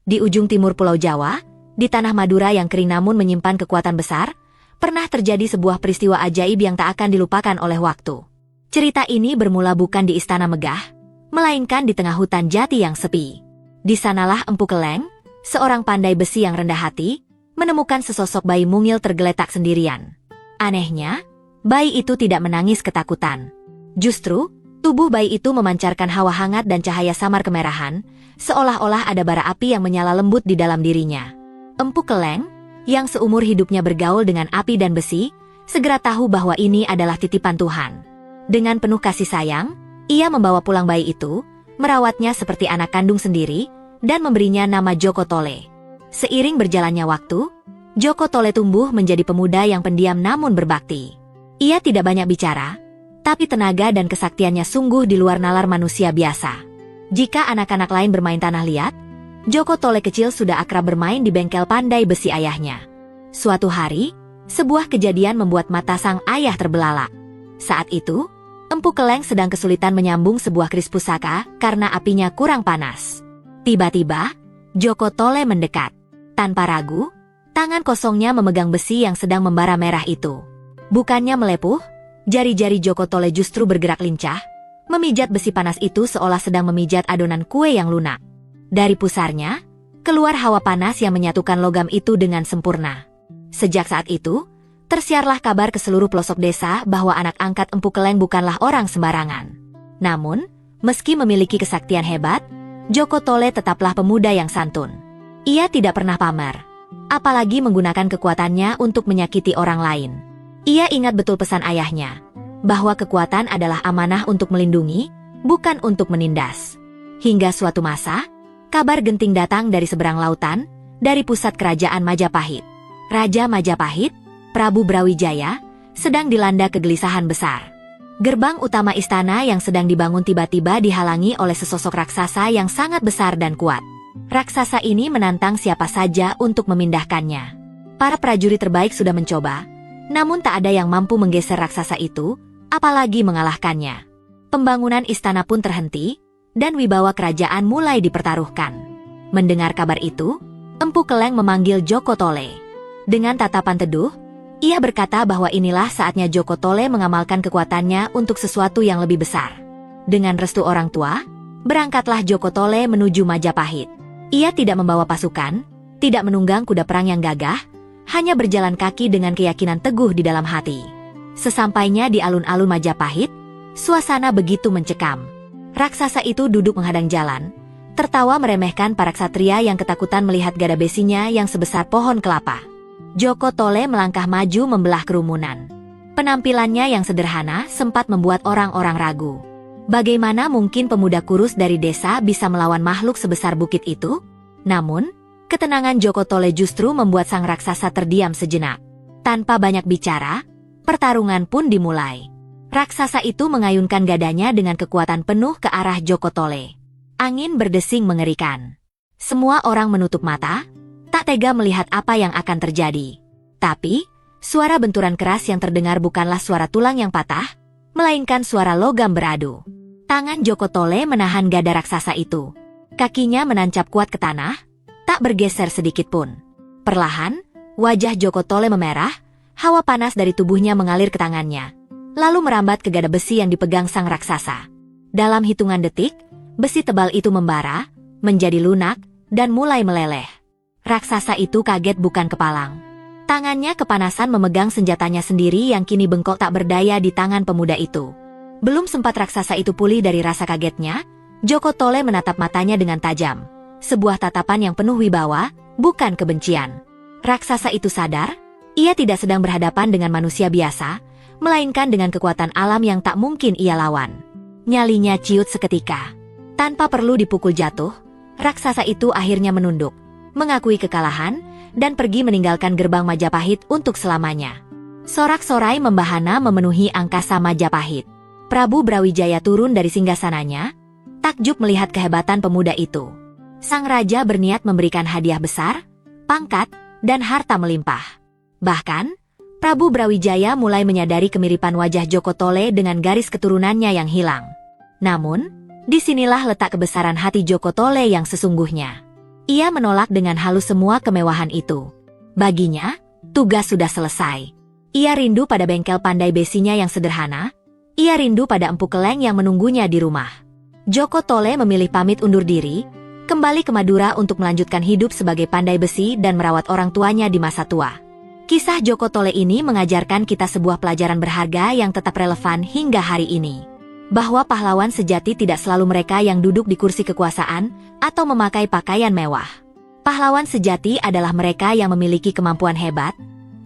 Di ujung timur Pulau Jawa, di tanah Madura yang kering namun menyimpan kekuatan besar, pernah terjadi sebuah peristiwa ajaib yang tak akan dilupakan oleh waktu. Cerita ini bermula bukan di istana megah, melainkan di tengah hutan jati yang sepi. Di sanalah Empu Keleng, seorang pandai besi yang rendah hati, menemukan sesosok bayi mungil tergeletak sendirian. Anehnya, bayi itu tidak menangis ketakutan. Justru, tubuh bayi itu memancarkan hawa hangat dan cahaya samar kemerahan, seolah-olah ada bara api yang menyala lembut di dalam dirinya. Empu Keleng, yang seumur hidupnya bergaul dengan api dan besi, segera tahu bahwa ini adalah titipan Tuhan. Dengan penuh kasih sayang, ia membawa pulang bayi itu, merawatnya seperti anak kandung sendiri, dan memberinya nama Joko Tole. Seiring berjalannya waktu, Joko Tole tumbuh menjadi pemuda yang pendiam namun berbakti. Ia tidak banyak bicara, tapi tenaga dan kesaktiannya sungguh di luar nalar manusia biasa. Jika anak-anak lain bermain tanah liat, Joko Tole kecil sudah akrab bermain di bengkel pandai besi ayahnya. Suatu hari, sebuah kejadian membuat mata sang ayah terbelalak. Saat itu, Empu Keleng sedang kesulitan menyambung sebuah keris pusaka karena apinya kurang panas. Tiba-tiba, Joko Tole mendekat. Tanpa ragu, tangan kosongnya memegang besi yang sedang membara merah itu. Bukannya melepuh, jari-jari Joko Tole justru bergerak lincah, memijat besi panas itu seolah sedang memijat adonan kue yang lunak. Dari pusarnya, keluar hawa panas yang menyatukan logam itu dengan sempurna. Sejak saat itu, tersiarlah kabar ke seluruh pelosok desa bahwa anak angkat Empu Keleng bukanlah orang sembarangan. Namun, meski memiliki kesaktian hebat, Joko Tole tetaplah pemuda yang santun. Ia tidak pernah pamer, apalagi menggunakan kekuatannya untuk menyakiti orang lain. Ia ingat betul pesan ayahnya, bahwa kekuatan adalah amanah untuk melindungi, bukan untuk menindas. Hingga suatu masa, kabar genting datang dari seberang lautan, dari pusat kerajaan Majapahit. Raja Majapahit, Prabu Brawijaya, sedang dilanda kegelisahan besar. Gerbang utama istana yang sedang dibangun tiba-tiba dihalangi oleh sesosok raksasa yang sangat besar dan kuat. Raksasa ini menantang siapa saja untuk memindahkannya. Para prajurit terbaik sudah mencoba, namun tak ada yang mampu menggeser raksasa itu, apalagi mengalahkannya. Pembangunan istana pun terhenti, dan wibawa kerajaan mulai dipertaruhkan. Mendengar kabar itu, Empu Keleng memanggil Joko Tole. Dengan tatapan teduh, ia berkata bahwa inilah saatnya Joko Tole mengamalkan kekuatannya untuk sesuatu yang lebih besar. Dengan restu orang tua, berangkatlah Joko Tole menuju Majapahit. Ia tidak membawa pasukan, tidak menunggang kuda perang yang gagah, hanya berjalan kaki dengan keyakinan teguh di dalam hati. Sesampainya di alun-alun Majapahit, suasana begitu mencekam. Raksasa itu duduk menghadang jalan, tertawa meremehkan para ksatria yang ketakutan melihat gada besinya yang sebesar pohon kelapa. Joko Tole melangkah maju membelah kerumunan. Penampilannya yang sederhana sempat membuat orang-orang ragu. Bagaimana mungkin pemuda kurus dari desa bisa melawan makhluk sebesar bukit itu? Namun, ketenangan Joko Tole justru membuat sang raksasa terdiam sejenak. Tanpa banyak bicara, pertarungan pun dimulai. Raksasa itu mengayunkan gadanya dengan kekuatan penuh ke arah Joko Tole. Angin berdesing mengerikan. Semua orang menutup mata, tak tega melihat apa yang akan terjadi. Tapi, suara benturan keras yang terdengar bukanlah suara tulang yang patah, melainkan suara logam beradu. Tangan Joko Tole menahan gada raksasa itu. Kakinya menancap kuat ke tanah, tak bergeser sedikit pun. Perlahan, wajah Joko Tole memerah, hawa panas dari tubuhnya mengalir ke tangannya, lalu merambat ke gada besi yang dipegang sang raksasa. Dalam hitungan detik, besi tebal itu membara, menjadi lunak, dan mulai meleleh. Raksasa itu kaget bukan kepalang. Tangannya kepanasan memegang senjatanya sendiri yang kini bengkok tak berdaya di tangan pemuda itu. Belum sempat raksasa itu pulih dari rasa kagetnya, Joko Tole menatap matanya dengan tajam. Sebuah tatapan yang penuh wibawa, bukan kebencian. Raksasa itu sadar, ia tidak sedang berhadapan dengan manusia biasa, melainkan dengan kekuatan alam yang tak mungkin ia lawan. Nyalinya ciut seketika. Tanpa perlu dipukul jatuh, raksasa itu akhirnya menunduk, mengakui kekalahan, dan pergi meninggalkan gerbang Majapahit untuk selamanya. Sorak-sorai membahana memenuhi angkasa Majapahit. Prabu Brawijaya turun dari singgasananya, takjub melihat kehebatan pemuda itu. Sang raja berniat memberikan hadiah besar, pangkat, dan harta melimpah. Bahkan, Prabu Brawijaya mulai menyadari kemiripan wajah Joko Tole dengan garis keturunannya yang hilang. Namun, disinilah letak kebesaran hati Joko Tole yang sesungguhnya. Ia menolak dengan halus semua kemewahan itu. Baginya, tugas sudah selesai. Ia rindu pada bengkel pandai besinya yang sederhana. Ia rindu pada empu keleng yang menunggunya di rumah. Joko Tole memilih pamit undur diri, kembali ke Madura untuk melanjutkan hidup sebagai pandai besi dan merawat orang tuanya di masa tua. Kisah Joko Tole ini mengajarkan kita sebuah pelajaran berharga yang tetap relevan hingga hari ini. Bahwa pahlawan sejati tidak selalu mereka yang duduk di kursi kekuasaan atau memakai pakaian mewah. Pahlawan sejati adalah mereka yang memiliki kemampuan hebat,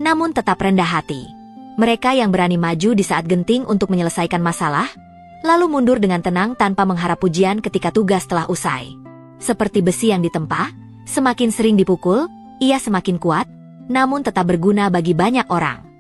namun tetap rendah hati. Mereka yang berani maju di saat genting untuk menyelesaikan masalah, lalu mundur dengan tenang tanpa mengharap pujian ketika tugas telah usai. Seperti besi yang ditempa, semakin sering dipukul, ia semakin kuat, namun tetap berguna bagi banyak orang.